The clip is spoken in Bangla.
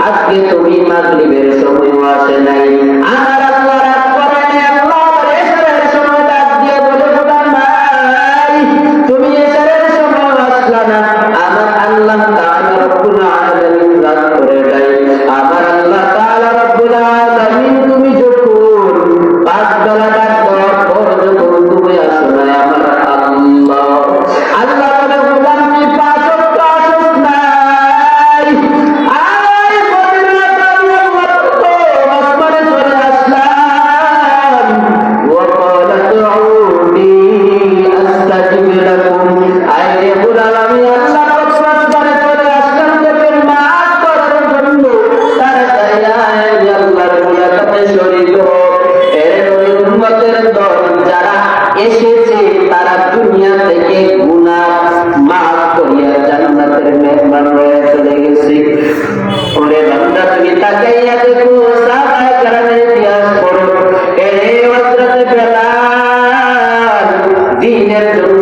আজকে তুমি মাগরিবের সময় আসে নাই, আমার আল্লাহ রাত করে নাই, আল্লাহ এশারের সময় ডাক দিয়ে বলে ভাই তুমি এশারের সময় আসলা না, আমার আল্লাহ তাআলা রব্বুল আলামিন রাত করে নাই, আমার আল্লাহ তাআলা রব্বুল আলামিন তুমি যখন পাঁচ বেলা ডাক দেওয়ার পর যখন তুমি আসো না, আমার আল্লাহ আল্লাহ বলে গোলাম তুই পাঁচ ওয়াক্ত আসস নাই, এসেছে তারা দুনিয়া থেকে গুনাহ মাফ করিয়া জান্নাতের মেহমান হয়ে চলে গেছে। ওরে বান্দা তুমি তাকাইয়া দেখো, সাহাবায়ে কেরামের ইতিহাস পড়ো, এই হযরত বেলাল দ্বীনের জন্য